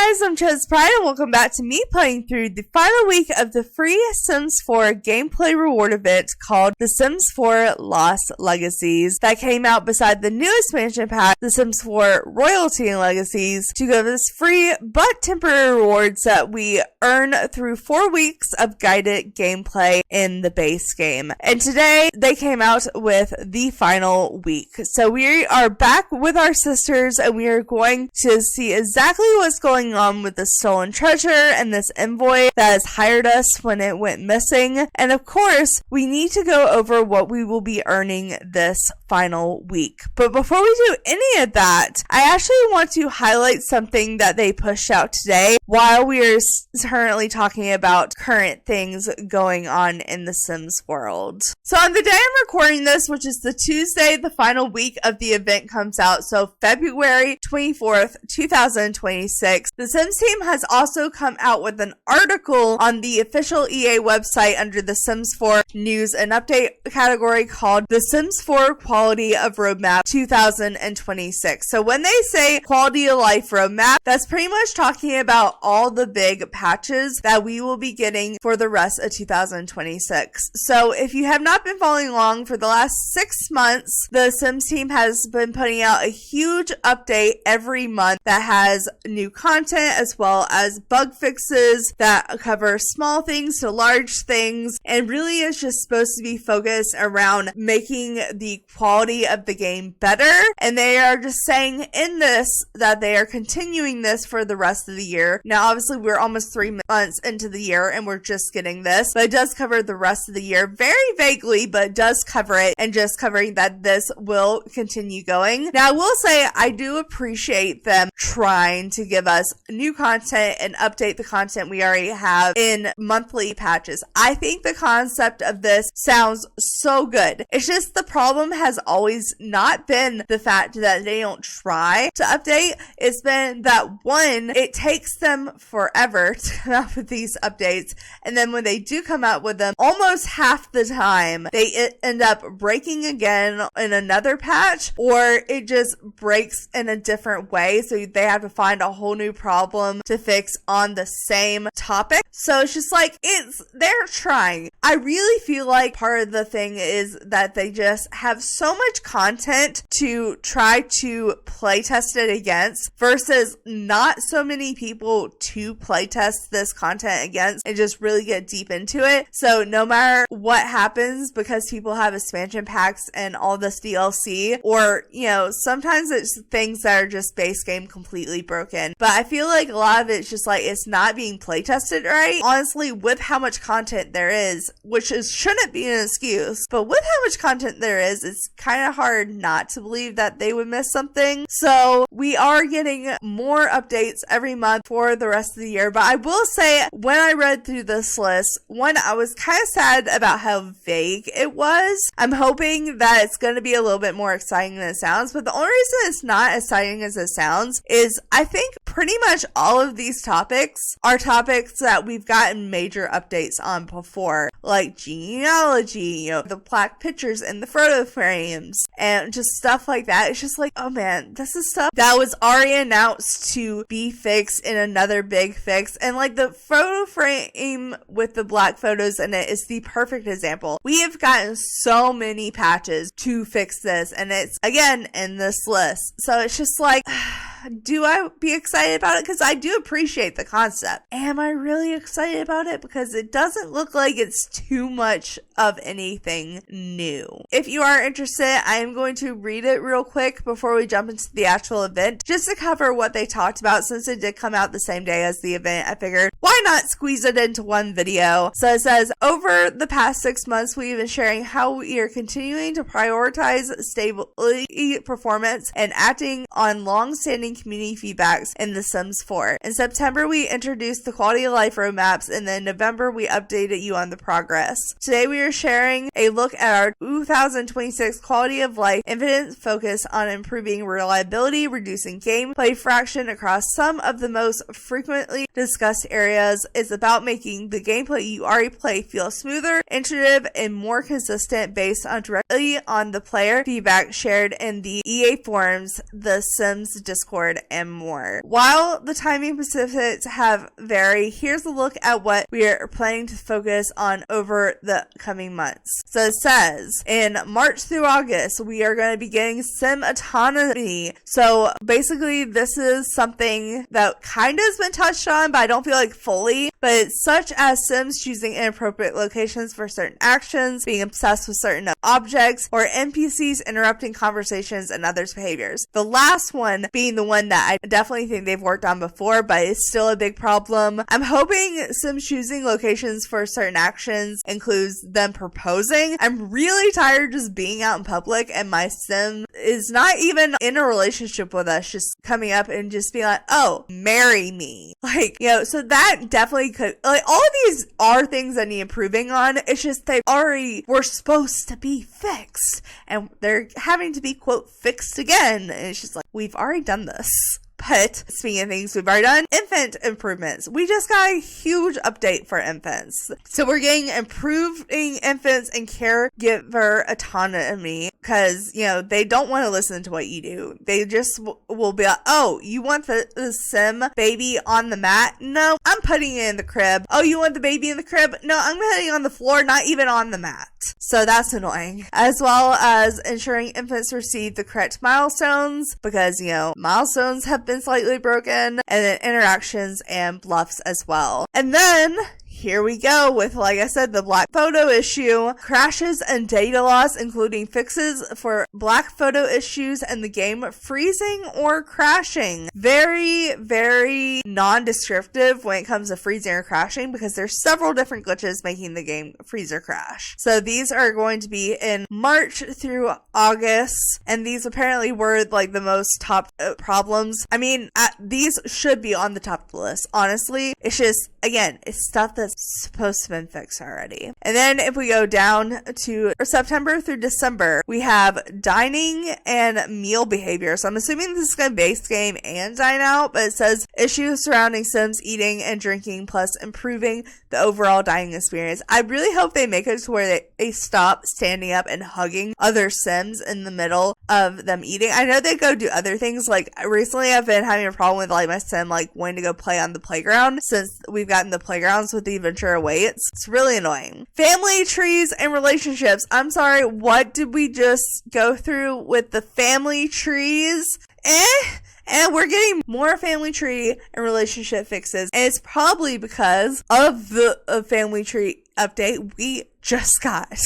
guys, I'm ChezPride and welcome back to me playing through the final week of the free Sims 4 gameplay reward event called The Sims 4 Lost Legacies that came out beside the new expansion pack, The Sims 4 Royalty and Legacies, to give us free but temporary rewards that we earn through 4 weeks of guided gameplay in the base game. And today they came out with the final week. So we are back with our sisters and we are going to see exactly what's going on with the stolen treasure and this envoy that has hired us when it went missing. And of course, we need to go over what we will be earning this final week. But before we do any of that, I actually want to highlight something that they pushed out today while we are currently talking about current things going on in the Sims world. So on the day I'm recording this, which is the Tuesday the final week of the event comes out, so February 24th, 2026, the Sims team has also come out with an article on the official EA website under the Sims 4 news and update category called The Sims 4 Quality of Roadmap 2026. So when they say quality of life roadmap, that's pretty much talking about all the big patches that we will be getting for the rest of 2026. So if you have not been following along for the last 6 months, the Sims team has been putting out a huge update every month that has new content as well as bug fixes that cover small things to large things, and really is just supposed to be focused around making the quality of the game better. And they are just saying in this that they are continuing this for the rest of the year. Now obviously we're almost 3 months into the year and we're just getting this, but it does cover the rest of the year very vaguely, but it does cover it, and just covering that this will continue going. Now I will say I do appreciate them trying to give us new content and update the content we already have in monthly patches. I think the concept of this sounds so good. It's just the problem has always not been the fact that they don't try to update. It's been that one, it takes them forever to come out with these updates, and then when they do come out with them, almost half the time they end up breaking again in another patch, or it just breaks in a different way, so they have to find a whole new problem to fix on the same topic. So it's just like, they're trying. I really feel like part of the thing is that they just have so much content to try to playtest it against versus not so many people to playtest this content against and just really get deep into it. So no matter what happens, because people have expansion packs and all this DLC, or, you know, sometimes it's things that are just base game completely broken. But I feel like a lot of it's just like, it's not being playtested right. Honestly, with how much content there is, which shouldn't be an excuse, but with how much content there is, it's kind of hard not to believe that they would miss something. So we are getting more updates every month for the rest of the year. But I will say, when I read through this list, one, I was kind of sad about how vague it was. I'm hoping that it's going to be a little bit more exciting than it sounds, but the only reason it's not as exciting as it sounds is I think pretty much all of these topics are topics that we've gotten major updates on before, like genealogy, you know, the black pictures in the photo frames, and just stuff like that. It's just like, oh man, this is stuff that was already announced to be fixed in another big fix. And like the photo frame with the black photos in it is the perfect example. We have gotten so many patches to fix this, and it's again in this list. So it's just like, do I be excited about it? Because I do appreciate the concept. Am I really excited about it? Because it doesn't look like it's too much of anything new. If you are interested, I am going to read it real quick before we jump into the actual event, just to cover what they talked about. Since it did come out the same day as the event, I figured, why not squeeze it into one video? So it says, over the past 6 months, we've been sharing how we are continuing to prioritize stability, performance, and acting on long-standing community feedbacks in The Sims 4. In September, we introduced the quality of life roadmaps, and then in November, we updated you on the progress. Today, we are sharing a look at our 2026 quality of life infinite focus on improving reliability, reducing gameplay fraction across some of the most frequently discussed areas. It's about making the gameplay you already play feel smoother, intuitive, and more consistent based directly on the player feedback shared in the EA forums, the Sims Discord Discord, and more. While the timing specifics have varied, here's a look at what we are planning to focus on over the coming months. So it says, in March through August, we are going to be getting sim autonomy. So basically, this is something that kind of has been touched on, but I don't feel like fully. But such as sims choosing inappropriate locations for certain actions, being obsessed with certain objects, or NPCs interrupting conversations and others' behaviors. The last one being the one that I definitely think they've worked on before, but it's still a big problem. I'm hoping sims choosing locations for certain actions includes them proposing. I'm really tired of just being out in public and my sim is not even in a relationship with us, just coming up and just being like, oh, marry me. Like, so that definitely could, like, all of these are things that need improving on. It's just they already were supposed to be fixed and they're having to be, quote, fixed again. And it's just like, we've already done this. But speaking of things we've already done, infant improvements. We just got a huge update for infants. So we're getting improving infants and caregiver autonomy because, they don't want to listen to what you do. They just will be like, oh, you want the sim baby on the mat? No, I'm putting it in the crib. Oh, you want the baby in the crib? No, I'm putting it on the floor, not even on the mat. So that's annoying. As well as ensuring infants receive the correct milestones because, milestones have been slightly broken, and then interactions and bluffs as well. And then here we go with, like I said, the black photo issue, crashes and data loss, including fixes for black photo issues and the game freezing or crashing. Very, very non-descriptive when it comes to freezing or crashing because there's several different glitches making the game freeze or crash. So these are going to be in March through August, and these apparently were like the most top problems. I mean, these should be on the top of the list. Honestly, it's just, again, it's stuff that's supposed to have been fixed already. And then if we go down to September through December, we have dining and meal behavior. So I'm assuming this is going to be base game and dine out, but it says issues surrounding Sims eating and drinking plus improving the overall dining experience. I really hope they make it to where they stop standing up and hugging other Sims in the middle of them eating. I know they go do other things. Like recently I've been having a problem with like my Sim like wanting to go play on the playground since we've gotten the playgrounds with the Ventura weights. It's really annoying. Family trees and relationships. I'm sorry, what did we just go through with the family trees? And we're getting more family tree and relationship fixes. And it's probably because of the family tree update we just got.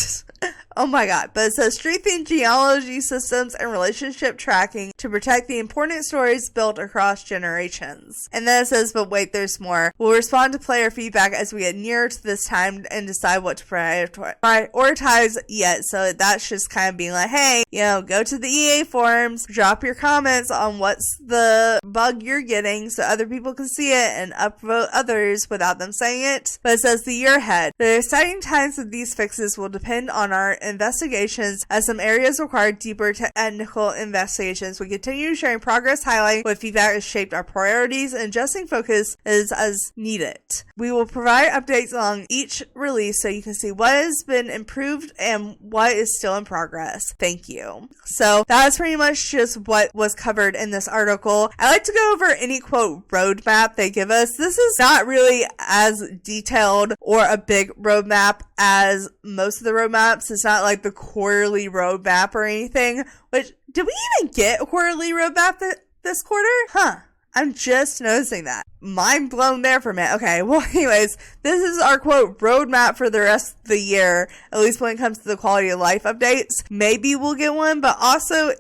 Oh my god. But it says strengthening genealogy systems and relationship tracking to protect the important stories built across generations. And then it says, but wait, there's more. We'll respond to player feedback as we get nearer to this time and decide what to prioritize yet. So that's just kind of being like, hey, go to the EA forums, drop your comments on what's the bug you're getting so other people can see it and upvote others without them saying it. But it says the year ahead. The exciting times of these fixes will depend on our investigations as some areas require deeper technical investigations. We continue sharing progress, highlighting what feedback has shaped our priorities, and adjusting focus is as needed. We will provide updates along each release so you can see what has been improved and what is still in progress. Thank you. So that's pretty much just what was covered in this article. I like to go over any quote roadmap they give us. This is not really as detailed or a big roadmap as most of the roadmaps. It's not like the quarterly roadmap or anything, which, did we even get a quarterly roadmap this quarter? I'm just noticing that. Mind blown there for a minute. Okay, well anyways, this is our quote roadmap for the rest of the year, at least when it comes to the quality of life updates. Maybe we'll get one, but also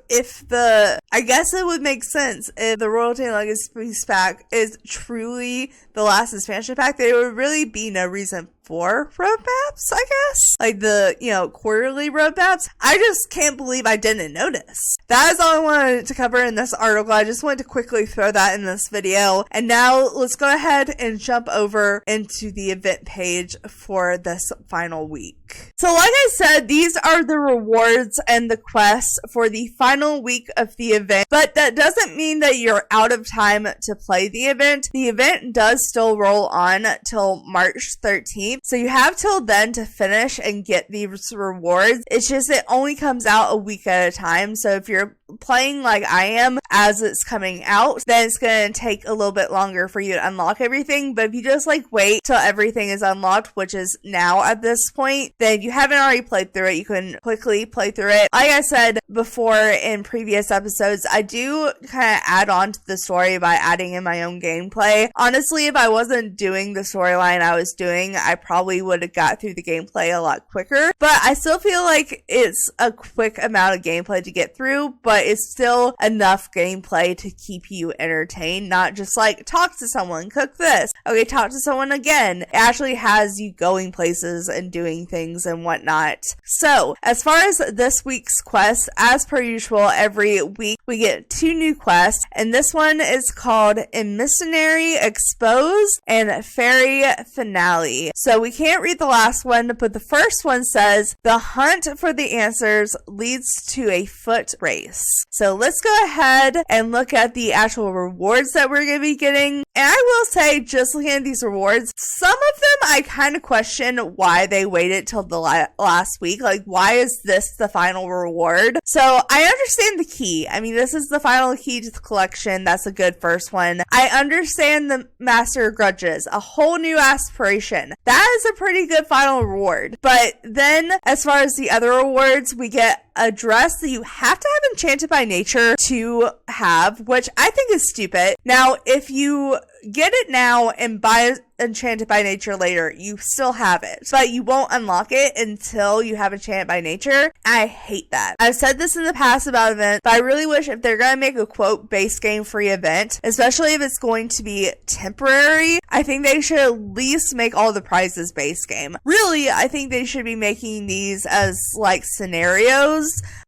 I guess it would make sense if the Royalty and Legacies pack is truly the last expansion pack, there would really be no reason for roadmaps, I guess. Like the, quarterly roadmaps. I just can't believe I didn't notice. That is all I wanted to cover in this article. I just wanted to quickly throw that in this video. And now let's go ahead and jump over into the event page for this final week. So like I said, these are the rewards and the quests for the final week of the event, but that doesn't mean that you're out of time to play the event. The event does still roll on till March 13th, so you have till then to finish and get these rewards. It's just it only comes out a week at a time, so if you're playing like I am as it's coming out, then it's going to take a little bit longer for you to unlock everything. But if you just like wait till everything is unlocked, which is now at this point, then you haven't already played through it. You can quickly play through it. Like I said before in previous episodes, I do kind of add on to the story by adding in my own gameplay. Honestly, if I wasn't doing the storyline I was doing, I probably would have got through the gameplay a lot quicker. But I still feel like it's a quick amount of gameplay to get through, but it's still enough gameplay to keep you entertained, not just like talk to someone, cook this, okay, talk to someone again. It actually has you going places and doing things and whatnot. So, as far as this week's quest, as per usual, every week we get 2 new quests, and this one is called Emissary Exposed and Fairy Finale. So we can't read the last one, but the first one says, the hunt for the answers leads to a foot race. So let's go ahead and look at the actual rewards that we're going to be getting. And I will say, just looking at these rewards, some of them I kind of question why they waited till the last week. Like, why is this the final reward? So I understand the key. I mean, this is the final key to the collection. That's a good first one. I understand the Master of Grudges, a whole new aspiration. That is a pretty good final reward. But then, as far as the other rewards, we get a dress that you have to have Enchanted by Nature to have, which I think is stupid. Now, if you get it now and buy Enchanted by Nature later, you still have it, but you won't unlock it until you have Enchanted by Nature. I hate that. I've said this in the past about events, but I really wish if they're going to make a quote base game free event, especially if it's going to be temporary, I think they should at least make all the prizes base game. Really, I think they should be making these as like scenarios.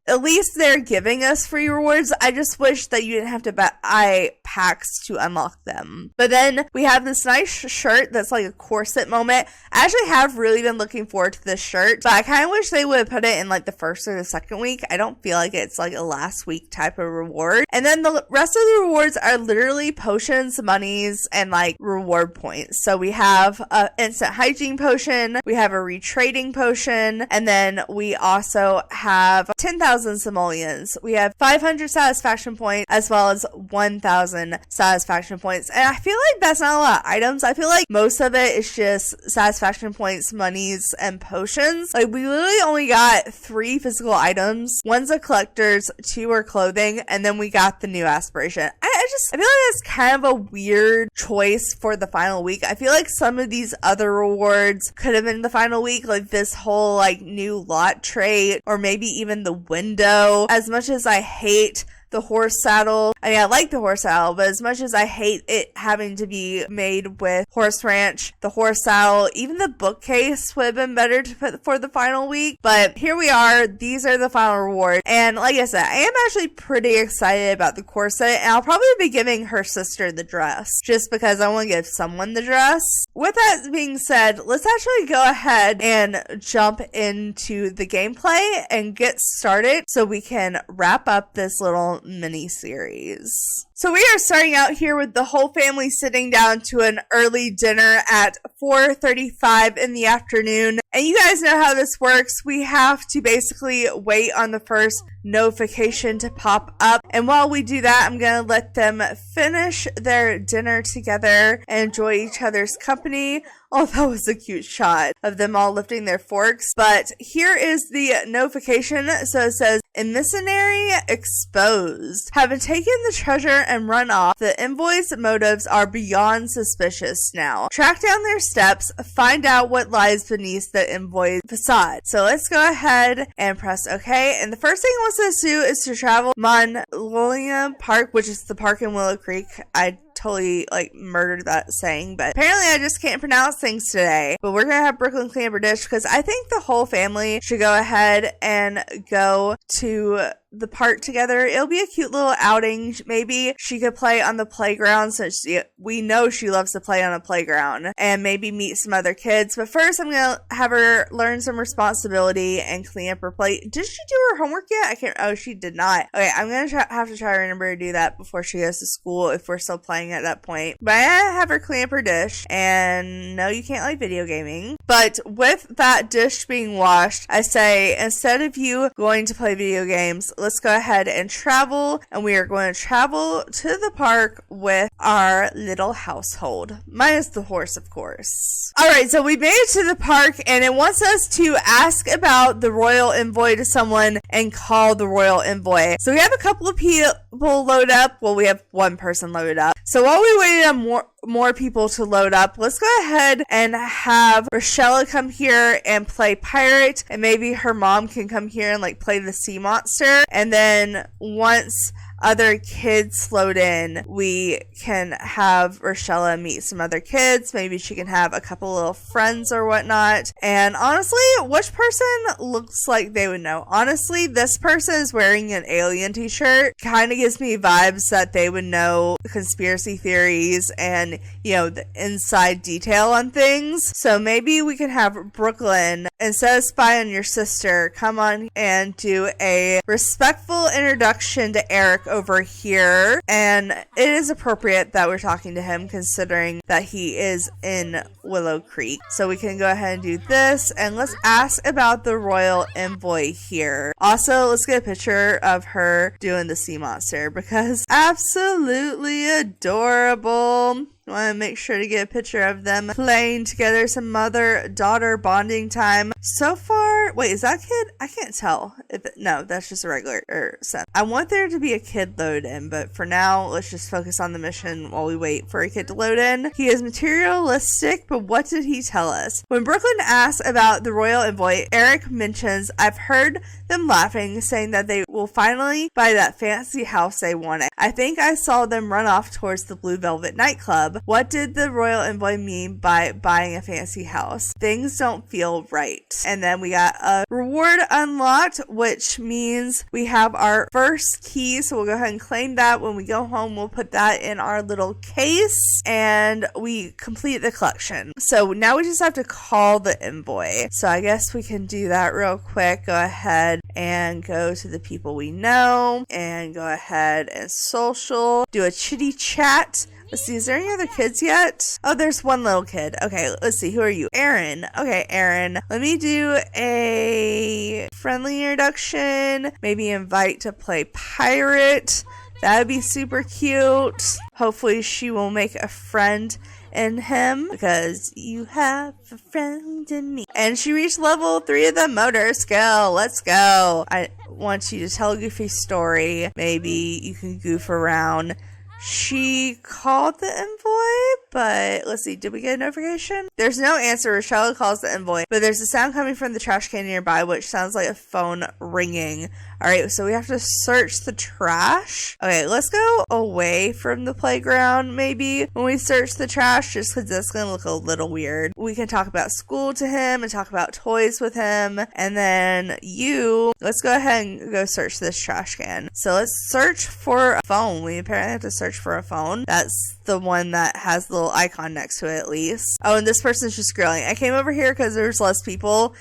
At least they're giving us free rewards. I just wish that you didn't have to buy packs to unlock them. But then we have this nice shirt that's like a corset moment. I actually have really been looking forward to this shirt, but I kind of wish they would have put it in like the first or the second week. I don't feel like it's like a last week type of reward. And then the rest of the rewards are literally potions, monies, and like reward points. So we have an instant hygiene potion, we have a retrading potion, and then we also have 10,000 simoleons. We have 500 satisfaction points as well as 1,000 satisfaction points. And I feel like that's not a lot of items. I feel like most of it is just satisfaction points, monies, and potions. Like, we literally only got 3 physical items. One's a collector's, 2 are clothing, and then we got the new aspiration. I feel like that's kind of a weird choice for the final week. I feel like some of these other rewards could have been the final week, like this whole like new lot trait, or maybe even the window. As much as I hate the horse saddle, I mean, I like the horse saddle, but as much as I hate it having to be made with horse ranch, the horse saddle, even the bookcase would have been better to put for the final week. But here we are. These are the final rewards. And like I said, I am actually pretty excited about the corset, and I'll probably be giving her sister the dress just because I want to give someone the dress. With that being said, let's actually go ahead and jump into the gameplay and get started so we can wrap up this little mini series. So we are starting out here with the whole family sitting down to an early dinner at 4:35 in the afternoon. And you guys know how this works. We have to basically wait on the first notification to pop up. And while we do that, I'm going to let them finish their dinner together and enjoy each other's company. Oh, that was a cute shot of them all lifting their forks. But here is the notification. So it says, Emissary Exposed. Having taken the treasure and run off, the envoy's motives are beyond suspicious now. Track down their steps, find out what lies beneath the envoy's facade. So let's go ahead and press OK. And the first thing it wants us to do is to travel Magnolia Park, which is the park in Willow Creek. I totally like murdered that saying, but apparently I just can't pronounce things today. But we're gonna have Brooklyn clean up her dish because I think the whole family should go ahead and go to the park together. It'll be a cute little outing. Maybe she could play on the playground since we know she loves to play on a playground, and maybe meet some other kids. But first I'm gonna have her learn some responsibility and clean up her plate. Did she do her homework yet? I can't. Oh, she did not. Okay, I'm gonna have to try to remember to do that before she goes to school if we're still playing at that point. But I have her clean up her dish, and no, you can't like video gaming. But with that dish being washed, I say, instead of you going to play video games, let's go ahead and travel. And we are going to travel to the park with our little household. Minus the horse, of course. Alright, so we made it to the park and it wants us to ask about the royal envoy to someone and call the royal envoy. So we have a couple of people load up. Well, we have one person load up. So while we waited on more people to load up, let's go ahead and have Rochelle come here and play pirate, and maybe her mom can come here and like play the sea monster. And then once other kids load in, we can have Rochelle meet some other kids. Maybe she can have a couple little friends or whatnot. And honestly, which person looks like they would know? Honestly, this person is wearing an alien t-shirt. Kind of gives me vibes that they would know conspiracy theories and, you know, the inside detail on things. So maybe we can have Brooklyn, instead of spy on your sister, come on and do a respectful introduction to Eric over here. And it is appropriate that we're talking to him considering that he is in Willow Creek. So we can go ahead and do this, and let's ask about the royal envoy here. Also, let's get a picture of her doing the sea monster because absolutely adorable. I want to make sure to get a picture of them playing together, some mother-daughter bonding time. So far, wait, is that a kid? I can't tell. No, that's just a regular son. I want there to be a kid load in, but for now, let's just focus on the mission while we wait for a kid to load in. He is materialistic, but what did he tell us? When Brooklyn asks about the royal envoy, Eric mentions, I've heard them laughing, saying that they will finally buy that fancy house they wanted. I think I saw them run off towards the Blue Velvet nightclub. What did the royal envoy mean by buying a fancy house? Things don't feel right. And then we got a reward unlocked, which means we have our first key. So we'll go ahead and claim that. When we go home, we'll put that in our little case and we complete the collection. So now we just have to call the envoy. So I guess we can do that real quick. Go ahead and go to the people we know and go ahead and social, do a chitty chat. Let's see, is there any other kids yet? Oh, there's one little kid. Okay, let's see. Who are you? Aaron. Okay, Aaron. Let me do a friendly introduction. Maybe invite to play pirate. That would be super cute. Hopefully she will make a friend in him because you have a friend in me. And she reached level 3 of the motor skill. Let's go. I want you to tell a goofy story. Maybe you can goof around. She called the envoy, but let's see, did we get a notification? There's no answer. Rochelle calls the envoy, but there's a sound coming from the trash can nearby, which sounds like a phone ringing. Alright, so we have to search the trash. Okay, let's go away from the playground, maybe, when we search the trash, just because that's going to look a little weird. We can talk about school to him and talk about toys with him, and then let's go ahead and go search this trash can. So let's search for a phone. We apparently have to search for a phone. That's the one that has the little icon next to it, at least. Oh, and this person's just grilling. I came over here because there's less people.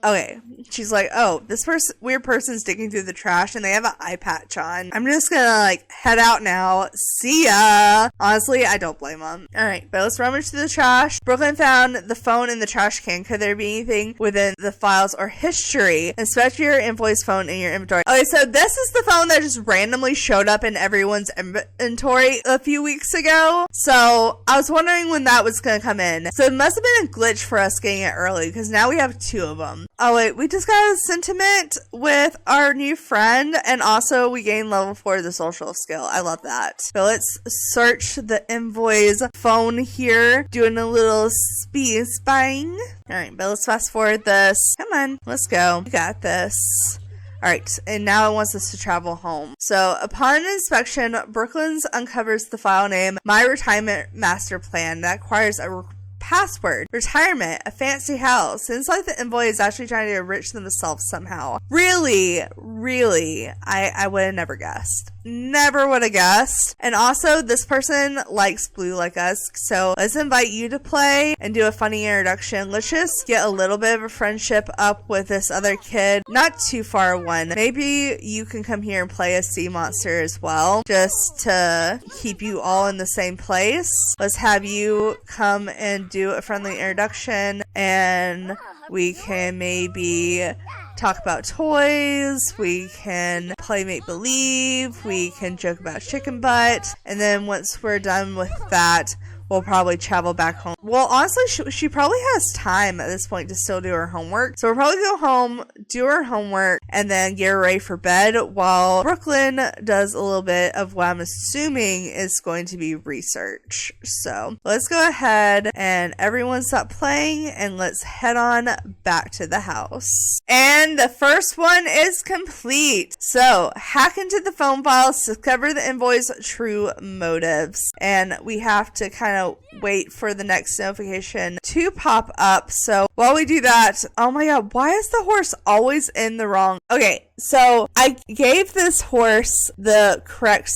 Okay, she's like, oh, this weird person's digging through the trash and they have an eye patch on. I'm just gonna head out now. See ya. Honestly, I don't blame them. Alright, but let's rummage through the trash. Brooklyn found the phone in the trash can. Could there be anything within the files or history? Inspect your invoice phone in your inventory. Okay, so this is the phone that just randomly showed up in everyone's inventory a few weeks ago. So I was wondering when that was gonna come in. So it must have been a glitch for us getting it early because now we have 2 of them. Oh wait, we just got a sentiment with our new friend, and also we gained level 4 of the social skill. I love that. So let's search the envoy's phone here, doing a little speed spying. Alright, but let's fast forward this. Come on, let's go. We got this. Alright, and now it wants us to travel home. So, upon inspection, Brooklyn's uncovers the file name, My Retirement Master Plan, that requires a password, retirement, a fancy house. Seems like the envoy is actually trying to enrich themselves somehow. Really, I would have never guessed. Never would have guessed. And also, this person likes blue like us, so let's invite you to play and do a funny introduction. Let's just get a little bit of a friendship up with this other kid. Not too far one. Maybe you can come here and play a sea monster as well, just to keep you all in the same place. Let's have you come and do a friendly introduction, and we can maybe talk about toys, we can play make-believe, we can joke about chicken butt, and then once we're done with that, we'll probably travel back home. Well, honestly, she probably has time at this point to still do her homework. So we'll probably go home, do her homework, and then get her ready for bed while Brooklyn does a little bit of what I'm assuming is going to be research. So let's go ahead and everyone stop playing and let's head on back to the house. And the first one is complete. So hack into the phone files, discover the envoy's true motives. And we have to kind of wait for the next notification to pop up. So while we do that, oh my god, why is the horse always in the wrong? Okay, so I gave this horse the correct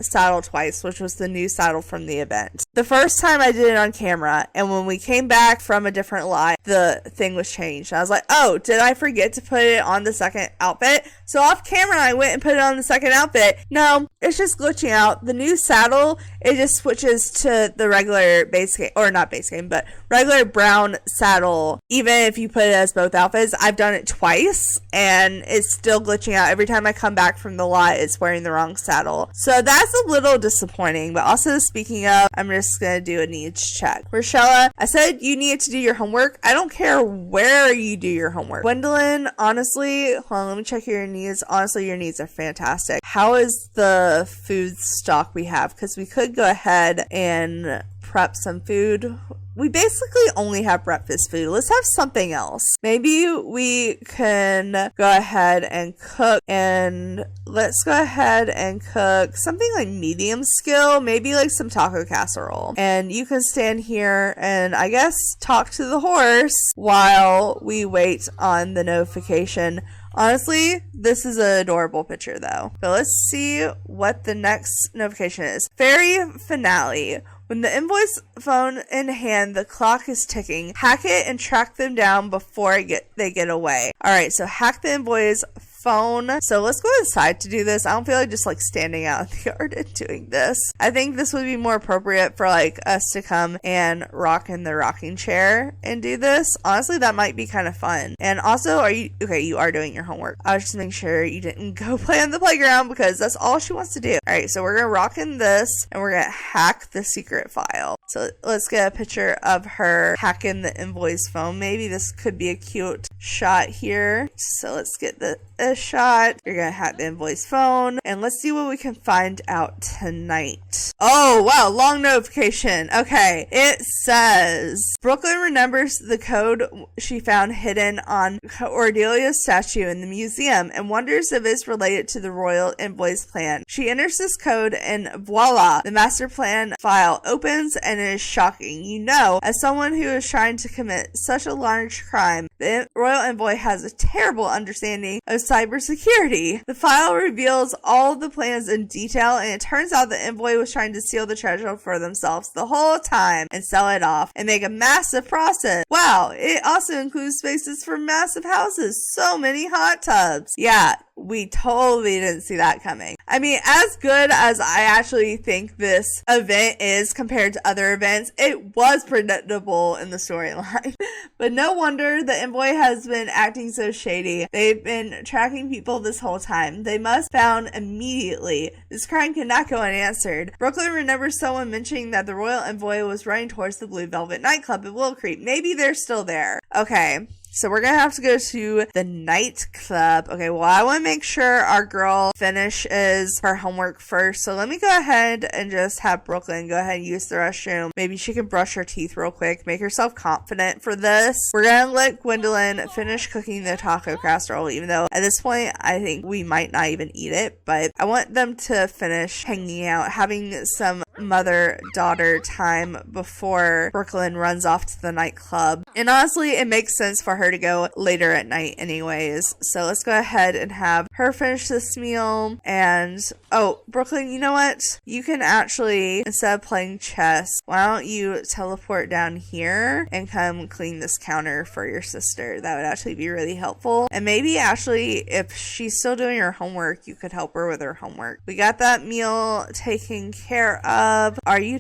saddle twice, which was the new saddle from the event. The first time I did it on camera, and when we came back from a different live, the thing was changed. I was like, oh, did I forget to put it on the second outfit? So off camera, I went and put it on the second outfit. No, it's just glitching out. The new saddle, it just switches to the regular base game, or not base game, but regular brown saddle, even if you put it as both outfits. I've done it twice, and it's still glitching out. Every time I come back from the lot, it's wearing the wrong saddle. So that's a little disappointing, but also speaking of, I'm just gonna do a needs check. Rochella, I said you needed to do your homework. I don't care where you do your homework. Gwendolyn, honestly, hold on, let me check your needs. Honestly, your needs are fantastic. How is the food stock we have? Because we could go ahead and prep some food. We basically only have breakfast food. Let's have something else. Maybe we can go ahead and cook, and let's go ahead and cook something like medium skill, maybe like some taco casserole. And you can stand here and I guess talk to the horse while we wait on the notification. Honestly, this is an adorable picture though. But let's see what the next notification is. Fairy finale. When the envoy's phone in hand, the clock is ticking. Hack it and track them down before they get away. Alright, so hack the envoy's phone. So let's go inside to do this. I don't feel like just like standing out in the yard and doing this. I think this would be more appropriate for like us to come and rock in the rocking chair and do this. Honestly, that might be kind of fun. And also, you are doing your homework. I was just making sure you didn't go play on the playground because that's all she wants to do. Alright, so we're gonna rock in this and we're gonna hack the secret file. So let's get a picture of her hacking the envoy's phone. Maybe this could be a cute shot here. So let's get a shot. You're gonna hack the envoy's phone and let's see what we can find out tonight. Oh wow, long notification. Okay, it says Brooklyn remembers the code she found hidden on Cordelia's statue in the museum and wonders if it's related to the royal envoy's plan. She enters this code and voila, the master plan file opens and it is shocking. You know, as someone who is trying to commit such a large crime, the royal envoy has a terrible understanding of cybersecurity. The file reveals all of the plans in detail, and it turns out the envoy was trying to steal the treasure for themselves the whole time and sell it off and make a massive profit. Wow, it also includes spaces for massive houses, so many hot tubs. Yeah, we totally didn't see that coming. I mean, as good as I actually think this event is compared to other events, it was predictable in the storyline. But no wonder the envoy has been acting so shady. They've been tracking people this whole time. They must be found immediately. This crime cannot go unanswered. Brooklyn remembers someone mentioning that the royal envoy was running towards the Blue Velvet nightclub at Willow Creek. Maybe they're still there. Okay. So we're going to have to go to the nightclub. Okay, well, I want to make sure our girl finishes her homework first. So let me go ahead and just have Brooklyn go ahead and use the restroom. Maybe she can brush her teeth real quick, make herself confident for this. We're going to let Gwendolyn finish cooking the taco casserole, even though at this point, I think we might not even eat it. But I want them to finish hanging out, having some mother-daughter time before Brooklyn runs off to the nightclub. And honestly, it makes sense for her to go later at night anyways. So let's go ahead and have her finish this meal. And oh, Brooklyn, you know what? You can actually, instead of playing chess, why don't you teleport down here and come clean this counter for your sister? That would actually be really helpful. And maybe actually, if she's still doing her homework, you could help her with her homework. We got that meal taken care of. Are you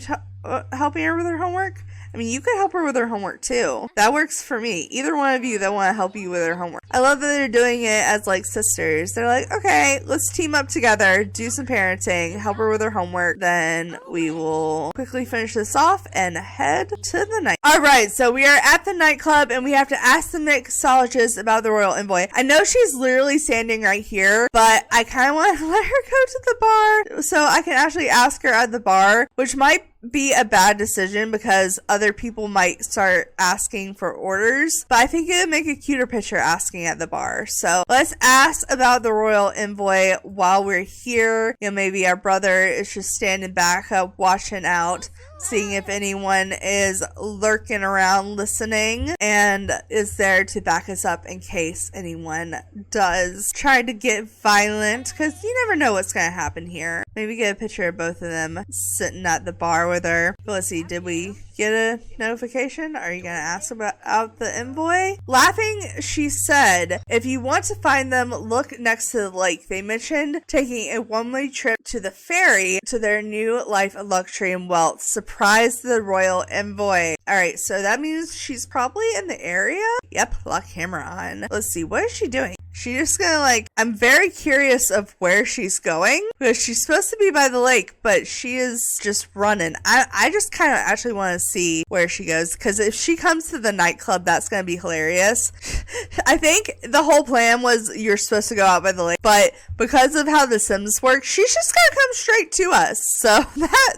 helping her with her homework? I mean, you could help her with her homework too. That works for me. Either one of you that want to help you with her homework. I love that they're doing it as like sisters. They're like, okay, let's team up together, do some parenting, help her with her homework. Then we will quickly finish this off and head to the night. All right, so we are at the nightclub and we have to ask the mixologist about the royal envoy. I know she's literally standing right here, but I kind of want to let her go to the bar so I can actually ask her at the bar, which might be a bad decision because other people might start asking for orders, but I think it would make a cuter picture asking at the bar. So let's ask about the royal envoy while we're here. You know, maybe our brother is just standing back up, watching out, seeing if anyone is lurking around listening and is there to back us up in case anyone does try to get violent, because you never know what's going to happen here. Maybe get a picture of both of them sitting at the bar with her. Let's see, did we get a notification? Are you going to ask about the envoy? Laughing, she said, if you want to find them, look next to the lake. They mentioned taking a one-way trip to the ferry to their new life of luxury and wealth. Surprise the royal envoy. Alright, so that means she's probably in the area? Yep, lock camera on. Let's see, what is she doing? She's just gonna I'm very curious of where she's going because she's supposed to be by the lake, but she is just running. I just kind of actually want to see where she goes, because if she comes to the nightclub, that's gonna be hilarious. I think the whole plan was you're supposed to go out by the lake, but because of how the Sims work, she's just gonna come straight to us. So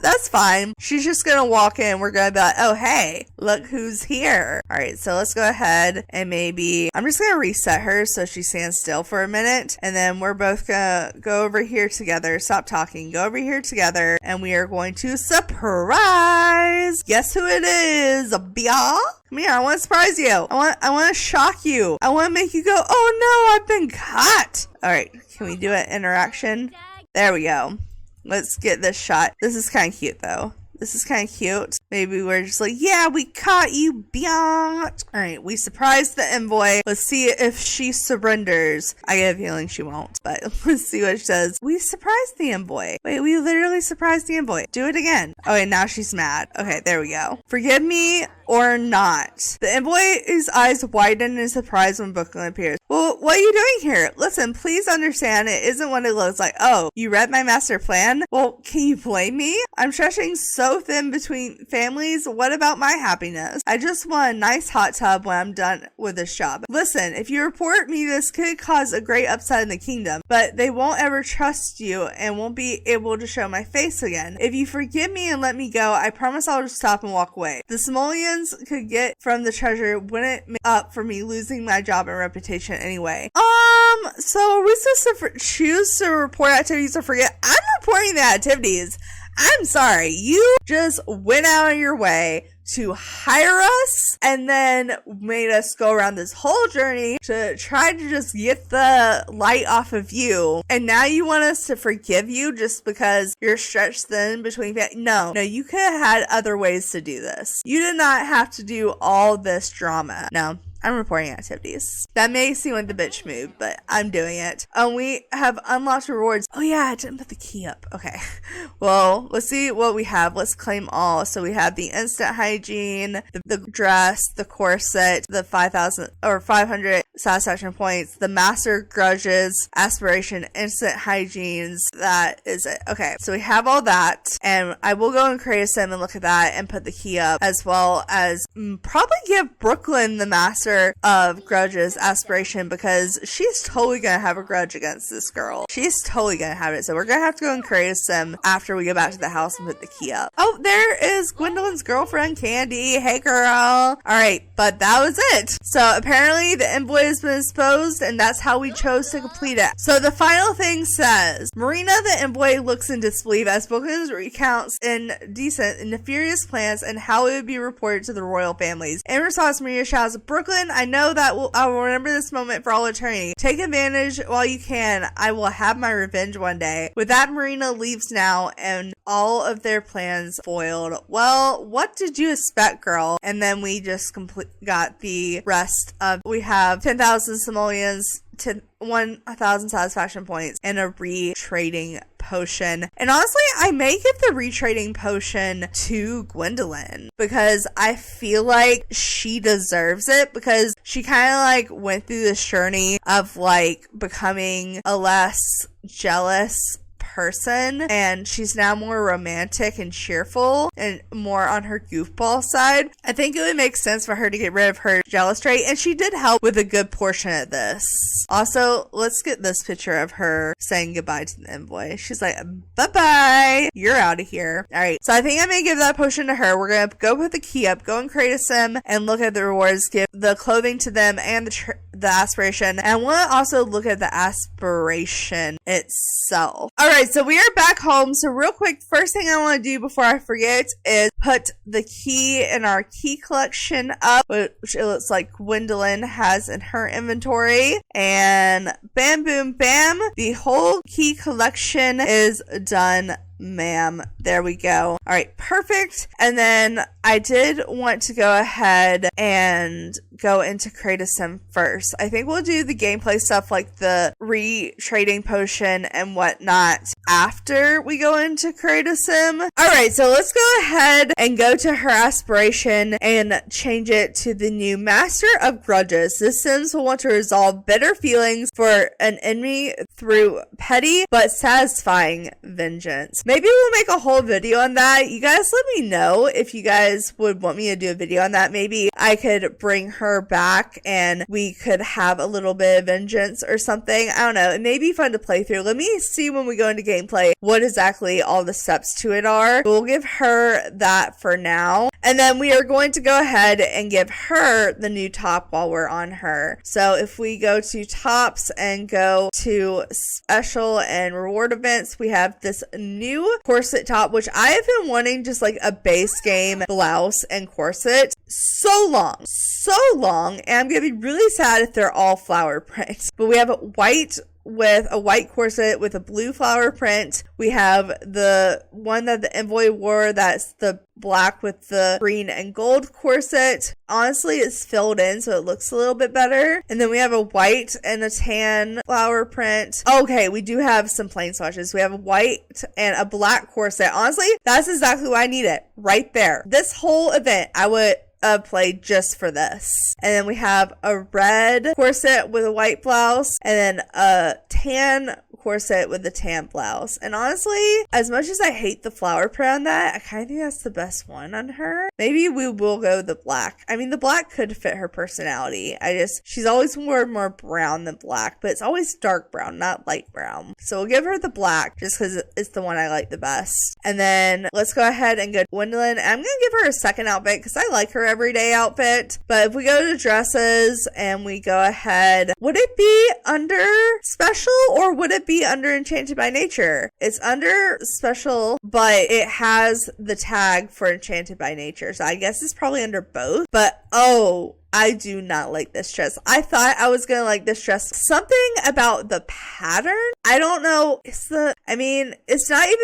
that's fine. She's just gonna walk in. We're gonna be like, oh hey, look who's here. All right, so let's go ahead and maybe I'm just gonna reset her so she stands still for a minute, and then we're both gonna go over here together. Stop talking. Go over here together, and we are going to surprise. Guess who it is? Bia. Come here. I want to surprise you. I want to shock you. I want to make you go, oh no, I've been caught. All right. Can we do an interaction? There we go. Let's get this shot. This is kind of cute though. This is kind of cute. Maybe we're just like, yeah, we caught you, Biant. All right, we surprised the envoy. Let's see if she surrenders. I get a feeling she won't, but let's see what she says. We surprised the envoy. Wait, we literally surprised the envoy. Do it again. Okay, now she's mad. Okay, there we go. Forgive me or not. The envoy's eyes widen in surprise when Brooklyn appears. Well, what are you doing here? Listen, please understand it isn't what it looks like. Oh, you read my master plan? Well, can you blame me? I'm stretching so thin between families. What about my happiness? I just want a nice hot tub when I'm done with this job. Listen, if you report me, this could cause a great upset in the kingdom, but they won't ever trust you and won't be able to show my face again. If you forgive me and let me go, I promise I'll just stop and walk away. The simoleons could get from the treasure wouldn't make up for me losing my job and reputation anyway. So are we supposed to choose to report activities or forget? I'm reporting the activities. I'm sorry, you just went out of your way to hire us and then made us go around this whole journey to try to just get the light off of you, and now you want us to forgive you just because you're stretched thin between no, you could have had other ways to do this. You did not have to do all this drama. No, I'm reporting activities. That may seem like the bitch move, but I'm doing it. We have unlocked rewards. Oh yeah, I didn't put the key up. Okay. Well, let's see what we have. Let's claim all. So we have the instant hygiene, the dress, the corset, the 500 satisfaction points, the master grudges, aspiration, instant hygienes. That is it. Okay. So we have all that, and I will go and create a sim and look at that and put the key up, as well as probably give Brooklyn the master of grudges aspiration, because she's totally gonna have a grudge against this girl. She's totally gonna have it. So we're gonna have to go and create a sim after we go back to the house and put the key up. Oh, there is Gwendolyn's girlfriend, Candy. Hey girl. All right, but that was it. So apparently the envoy has been exposed, and that's how we chose to complete it. So the final thing says, Marina the envoy looks in disbelief as Brooklyn recounts indecent and nefarious plans and how it would be reported to the royal families. In response, Marina shouts, Brooklyn, I know that I will remember this moment for all eternity. Take advantage while you can. I will have my revenge one day. With that, Marina leaves now, and all of their plans foiled. Well, what did you expect, girl? And then we just got the rest of, we have 10,000 simoleons, 1,000 satisfaction points, and a re-trading potion. And honestly, I may give the retrading potion to Gwendolyn because I feel like she deserves it, because she kind of like went through this journey of like becoming a less jealous person, and she's now more romantic and cheerful and more on her goofball side. I think it would make sense for her to get rid of her jealous trait, and she did help with a good portion of this. Also, let's get this picture of her saying goodbye to the envoy. She's like, bye-bye, you're out of here. Alright, so I think I may give that potion to her. We're gonna go put the key up, go and create a sim, and look at the rewards, give the clothing to them and the aspiration, and I want to also look at the aspiration itself. Alright, so we are back home. So real quick, first thing I want to do before I forget is put the key in our key collection up, which it looks like Gwendolyn has in her inventory. And bam, boom, bam, the whole key collection is done, ma'am. There we go. All right, perfect. And then I did want to go ahead and go into create a sim first. I think we'll do the gameplay stuff like the retrading potion and whatnot after we go into create a sim. All right, so let's go ahead and go to her aspiration and change it to the new Master of Grudges. This Sims will want to resolve bitter feelings for an enemy through petty but satisfying vengeance. Maybe we'll make a whole video on that. You guys let me know if you guys would want me to do a video on that. Maybe I could bring her back and we could have a little bit of vengeance or something. I don't know. It may be fun to play through. Let me see when we go into gameplay what exactly all the steps to it are. We'll give her that for now. And then we are going to go ahead and give her the new top while we're on her. So if we go to tops and go to special and reward events, we have this new corset top, which I have been wanting, just like a base game blouse and corset so long, and I'm gonna be really sad if they're all flower print. But we have a white with a white corset with a blue flower print. We have the one that the envoy wore, that's the black with the green and gold corset. Honestly, it's filled in so it looks a little bit better. And then we have a white and a tan flower print. Okay, we do have some plain swatches. We have a white and a black corset. Honestly, that's exactly what I needed right there. This whole event I would played just for this. And then we have a red corset with a white blouse, and then a tan corset with a tan blouse. And honestly, as much as I hate the flower print on that, I kind of think that's the best one on her. Maybe we will go the black. I mean, the black could fit her personality. She's always worn more brown than black, but it's always dark brown, not light brown. So we'll give her the black just because it's the one I like the best. And then let's go ahead and go to Gwendolyn. I'm going to give her a second outfit because I like her everyday outfit. But if we go to dresses and we go ahead, would it be under special or would it be under Enchanted by Nature? It's under special, but it has the tag for Enchanted by Nature, so I guess it's probably under both. But oh, I do not like this dress. I thought I was gonna like this dress. Something about the pattern, I don't know. It's not even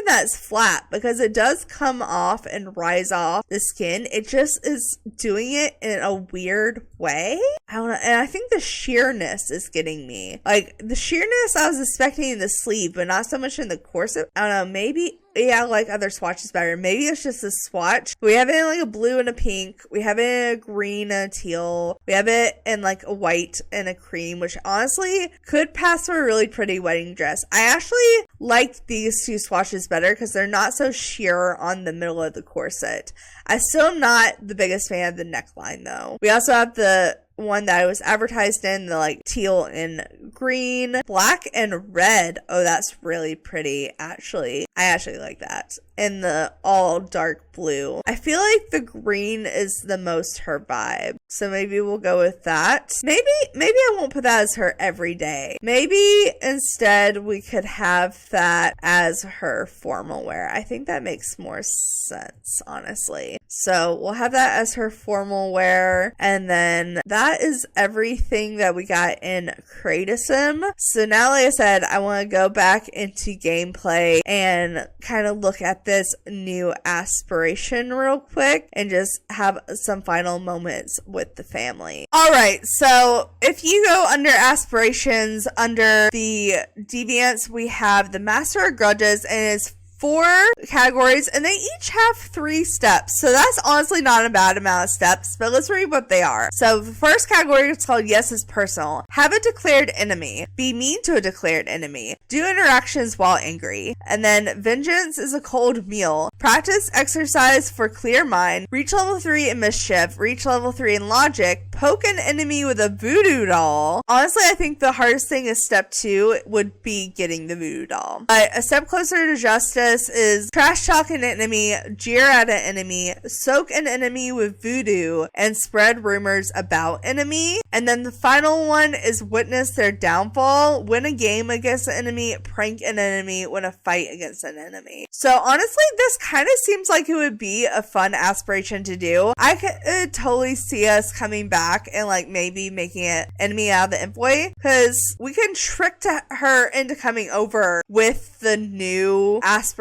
that it's flat, because it does come off and rise off the skin. It just is doing it in a weird way. I don't know. And I think the sheerness is getting me. Like, the sheerness I was expecting in the sleeve, but not so much in the corset. I don't know. Maybe, yeah, I like other swatches better. Maybe it's just a swatch. We have it in like a blue and a pink. We have it in a green and a teal. We have it in like a white and a cream, which honestly could pass for a really pretty wedding dress. I actually like these two swatches better because they're not so sheer on the middle of the corset. I'm still not the biggest fan of the neckline though. We also have the one that it was advertised in, the like teal and green, black and red. Oh, that's really pretty actually. I actually like that. And the all dark blue. I feel like the green is the most her vibe, so maybe we'll go with that. Maybe I won't put that as her everyday. Maybe instead we could have that as her formal wear. I think that makes more sense, honestly. So we'll have that as her formal wear, and then that is everything that we got in Create a Sim. So now, like I said, I want to go back into gameplay and and kind of look at this new aspiration real quick and just have some final moments with the family. Alright, so if you go under aspirations, under the deviants, we have the Master of Grudges, and it's 4 categories, and they each have 3 steps. So that's honestly not a bad amount of steps, but let's read what they are. So the first category is called Yes is Personal. Have a declared enemy. Be mean to a declared enemy. Do interactions while angry. And then Vengeance is a cold meal. Practice exercise for clear mind. Reach level 3 in Mischief. Reach level 3 in Logic. Poke an enemy with a voodoo doll. Honestly, I think the hardest thing is step 2 would be getting the voodoo doll. But a step closer to Justice is trash talk an enemy, jeer at an enemy, soak an enemy with voodoo, and spread rumors about enemy. And then the final one is witness their downfall, win a game against an enemy, prank an enemy, win a fight against an enemy. So honestly, this kind of seems like it would be a fun aspiration to do. I could totally see us coming back and like maybe making it enemy out of the envoy, because we can trick her into coming over with the new aspiration.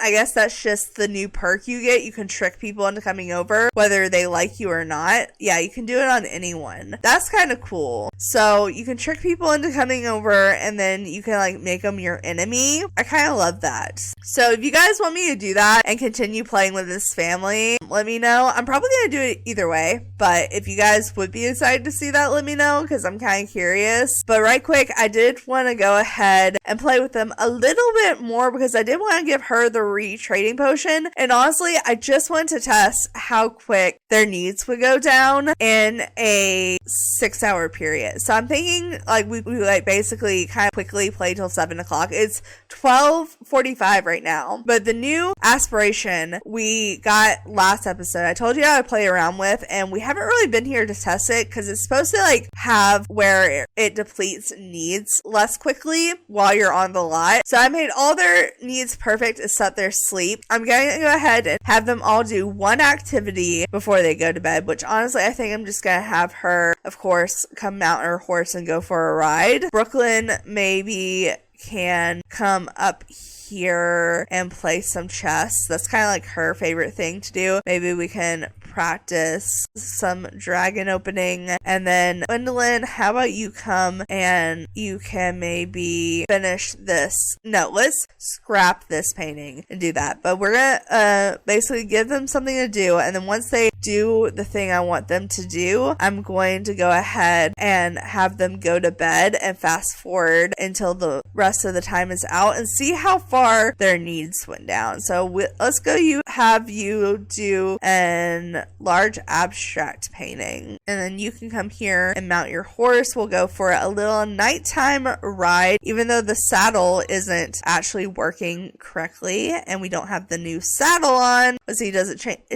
I guess that's just the new perk you get. You can trick people into coming over, whether they like you or not. Yeah, you can do it on anyone. That's kind of cool. So you can trick people into coming over, and then you can like make them your enemy. I kind of love that. So if you guys want me to do that and continue playing with this family, let me know. I'm probably going to do it either way, but if you guys would be excited to see that, let me know, because I'm kind of curious. But right quick, I did want to go ahead and play with them a little bit more, because I did want to give her the retrading potion, and honestly I just wanted to test how quick their needs would go down in a 6-hour period. So I'm thinking like we like basically kind of quickly play till 7 o'clock. It's 12:45 right now, but the new aspiration we got last episode, I told you I would play around with, and we haven't really been here to test it because it's supposed to like have where it depletes needs less quickly while you're on the lot. So I made all their needs perfect except their sleep. I'm going to go ahead and have them all do one activity before they go to bed, which honestly I think I'm just going to have her, of course, come mount her horse and go for a ride. Brooklyn maybe can come up here and play some chess. That's kind of like her favorite thing to do. Maybe we can practice some dragon opening. And then Gwendolyn, how about you come and you can maybe finish this. No, let's scrap this painting and do that. But we're gonna basically give them something to do, and then once they do the thing I want them to do, I'm going to go ahead and have them go to bed and fast forward until the rest of the time is out and see how far their needs went down. So let's go have you do an large abstract painting, and then you can come here and mount your horse. We'll go for a little nighttime ride, even though the saddle isn't actually working correctly and we don't have the new saddle on. Let's see, it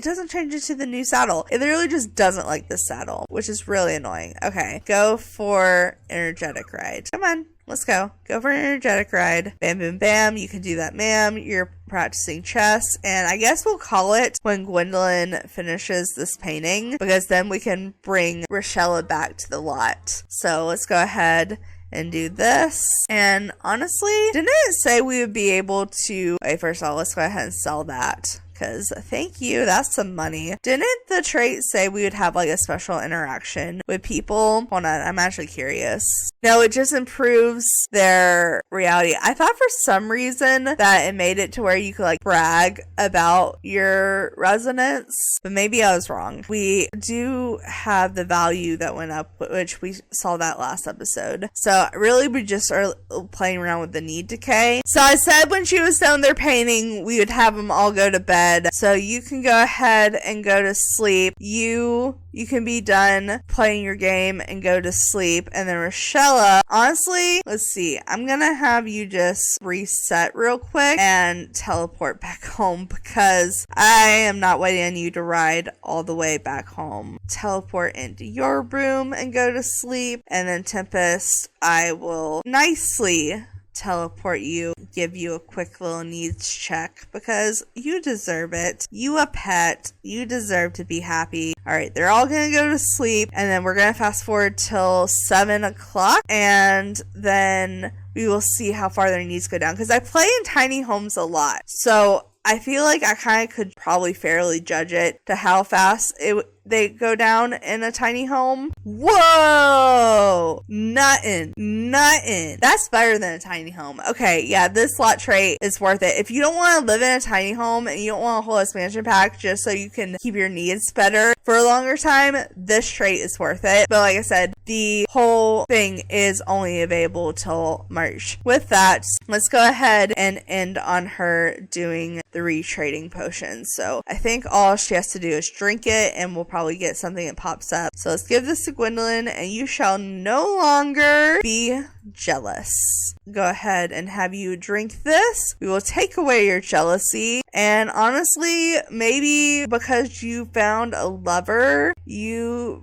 doesn't change it to the new saddle. It literally just doesn't like this saddle, which is really annoying. Okay, go for energetic ride. Come on, let's go. Go for an energetic ride. Bam, bam, bam. You can do that, ma'am. You're practicing chess. And I guess we'll call it when Gwendolyn finishes this painting, because then we can bring Rochella back to the lot. So let's go ahead and do this. And honestly, didn't it say we would be able to... Wait, first of all, let's go ahead and sell that, because thank you, that's some money. Didn't the trait say we would have like a special interaction with people? Hold on, I'm actually curious. No, it just improves their reality. I thought for some reason that it made it to where you could like brag about your resonance, but maybe I was wrong. We do have the value that went up, which we saw that last episode. So really we just are playing around with the need decay. So I said when she was done their painting, we would have them all go to bed. So you can go ahead and go to sleep. You can be done playing your game and go to sleep. And then Rochella, honestly, let's see. I'm gonna have you just reset real quick and teleport back home, because I am not waiting on you to ride all the way back home. Teleport into your room and go to sleep. And then Tempest, I will nicely teleport you, give you a quick little needs check, because you deserve it. You a pet. You deserve to be happy. Alright, they're all gonna go to sleep, and then we're gonna fast forward till 7 o'clock, and then we will see how far their needs go down. Because I play in tiny homes a lot. So I feel like I kind of could probably fairly judge it to how fast they go down in a tiny home. Whoa! Nothing. That's better than a tiny home. Okay, yeah, this lot trait is worth it. If you don't want to live in a tiny home and you don't want a whole expansion pack just so you can keep your needs better for a longer time, this trait is worth it. But like I said, the whole thing is only available till March. With that, let's go ahead and end on her doing the retrading potion. So I think all she has to do is drink it, and we'll probably get something that pops up. So let's give this to Gwendolyn, and you shall no longer be jealous. Go ahead and have you drink this. We will take away your jealousy, and honestly, maybe because you found a lover, you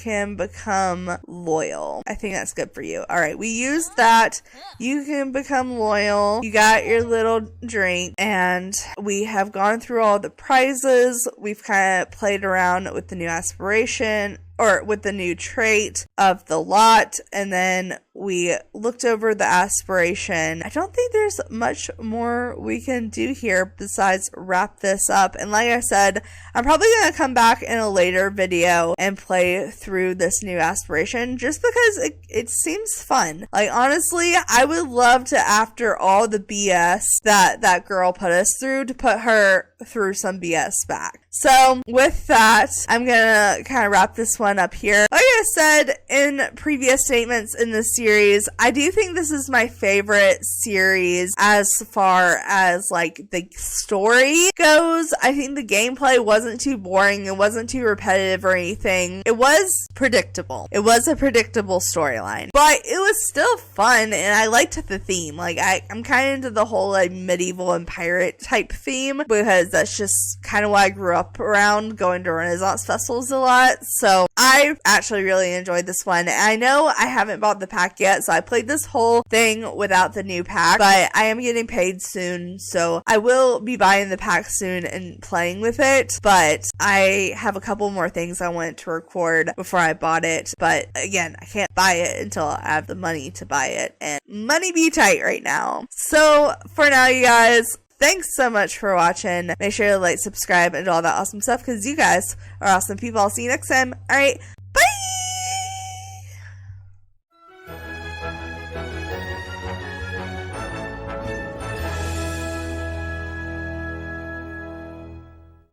can become loyal. I think that's good for you. All right, we used that. You can become loyal. You got your little drink, and we have gone through all the prizes. We've kind of played around with the new aspiration, or with the new trait of the lot, and then we looked over the aspiration. I don't think there's much more we can do here besides wrap this up. And like I said, I'm probably going to come back in a later video and play through this new aspiration just because it seems fun. Like, honestly, I would love to, after all the BS that girl put us through, to put her through some BS back. So with that, I'm gonna kind of wrap this one up here. Like I said in previous statements in this series, I do think this is my favorite series as far as like the story goes. I think the gameplay wasn't too boring. It wasn't too repetitive or anything. It was predictable. It was a predictable storyline, but it was still fun, and I liked the theme. Like, I'm kind of into the whole like medieval and pirate type theme, because that's just kind of what I grew up around, going to Renaissance festivals a lot. So I actually really enjoyed this one. And I know I haven't bought the pack yet, so I played this whole thing without the new pack, but I am getting paid soon, so I will be buying the pack soon and playing with it. But I have a couple more things I wanted to record before I bought it, but again, I can't buy it until I have the money to buy it, and money be tight right now. So for now, you guys, thanks so much for watching. Make sure to like, subscribe, and do all that awesome stuff, because you guys are awesome people. I'll see you next time. All right,